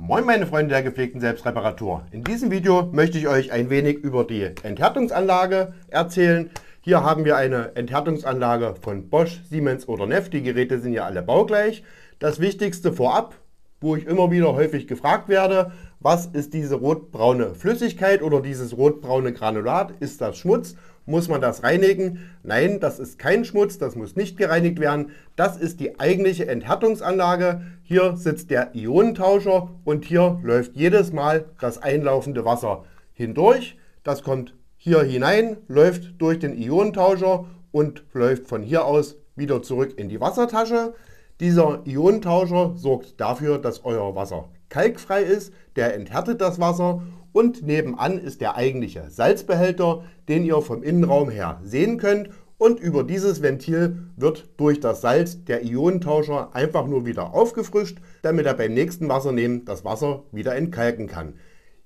Moin meine Freunde der gepflegten Selbstreparatur. In diesem Video möchte ich euch ein wenig über die Enthärtungsanlage erzählen. Hier haben wir eine Enthärtungsanlage von Bosch, Siemens oder Neff. Die Geräte sind ja alle baugleich. Das Wichtigste vorab, wo ich immer wieder häufig gefragt werde: Was ist diese rotbraune Flüssigkeit oder dieses rotbraune Granulat? Ist das Schmutz? Muss man das reinigen? Nein, das ist kein Schmutz, das muss nicht gereinigt werden. Das ist die eigentliche Enthärtungsanlage. Hier sitzt der Ionentauscher und hier läuft jedes Mal das einlaufende Wasser hindurch. Das kommt hier hinein, läuft durch den Ionentauscher und läuft von hier aus wieder zurück in die Wassertasche. Dieser Ionentauscher sorgt dafür, dass euer Wasser kalkfrei ist, der enthärtet das Wasser und nebenan ist der eigentliche Salzbehälter, den ihr vom Innenraum her sehen könnt, und über dieses Ventil wird durch das Salz der Ionentauscher einfach nur wieder aufgefrischt, damit er beim nächsten Wassernehmen das Wasser wieder entkalken kann.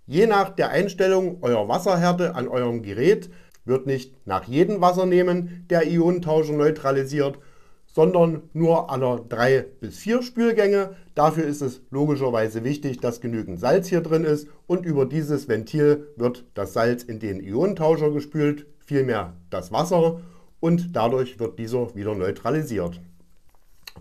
Je nach der Einstellung eurer Wasserhärte an eurem Gerät wird nicht nach jedem Wassernehmen der Ionentauscher neutralisiert, sondern nur alle 3 bis 4 Spülgänge. Dafür ist es logischerweise wichtig, dass genügend Salz hier drin ist, und über dieses Ventil wird das Salz in den Ionentauscher gespült, vielmehr das Wasser, und dadurch wird dieser wieder neutralisiert.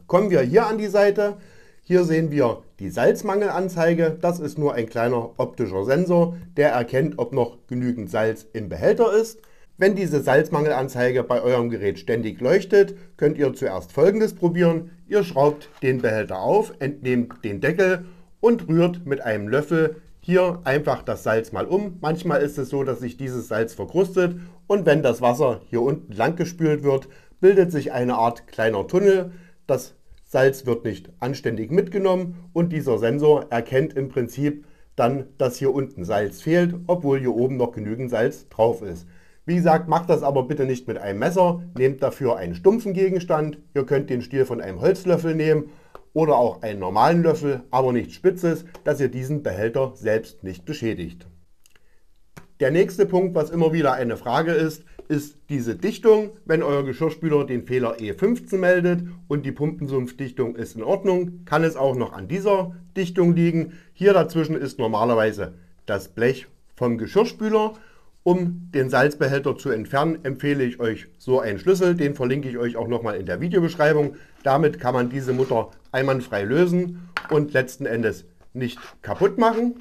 Kommen wir hier an die Seite. Hier sehen wir die Salzmangelanzeige. Das ist nur ein kleiner optischer Sensor, der erkennt, ob noch genügend Salz im Behälter ist. Wenn diese Salzmangelanzeige bei eurem Gerät ständig leuchtet, könnt ihr zuerst Folgendes probieren. Ihr schraubt den Behälter auf, entnehmt den Deckel und rührt mit einem Löffel hier einfach das Salz mal um. Manchmal ist es so, dass sich dieses Salz verkrustet, und wenn das Wasser hier unten lang gespült wird, bildet sich eine Art kleiner Tunnel. Das Salz wird nicht anständig mitgenommen und dieser Sensor erkennt im Prinzip dann, dass hier unten Salz fehlt, obwohl hier oben noch genügend Salz drauf ist. Wie gesagt, macht das aber bitte nicht mit einem Messer, nehmt dafür einen stumpfen Gegenstand. Ihr könnt den Stiel von einem Holzlöffel nehmen oder auch einen normalen Löffel, aber nichts Spitzes, dass ihr diesen Behälter selbst nicht beschädigt. Der nächste Punkt, was immer wieder eine Frage ist diese Dichtung. Wenn euer Geschirrspüler den Fehler E15 meldet und die Pumpensumpfdichtung ist in Ordnung, kann es auch noch an dieser Dichtung liegen. Hier dazwischen ist normalerweise das Blech vom Geschirrspüler. Um den Salzbehälter zu entfernen, empfehle ich euch so einen Schlüssel, den verlinke ich euch auch nochmal in der Videobeschreibung. Damit kann man diese Mutter einwandfrei lösen und letzten Endes nicht kaputt machen.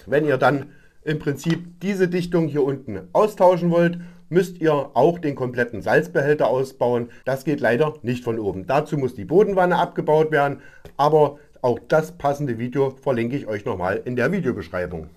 Wenn ihr dann im Prinzip diese Dichtung hier unten austauschen wollt, müsst ihr auch den kompletten Salzbehälter ausbauen. Das geht leider nicht von oben. Dazu muss die Bodenwanne abgebaut werden, aber auch das passende Video verlinke ich euch nochmal in der Videobeschreibung.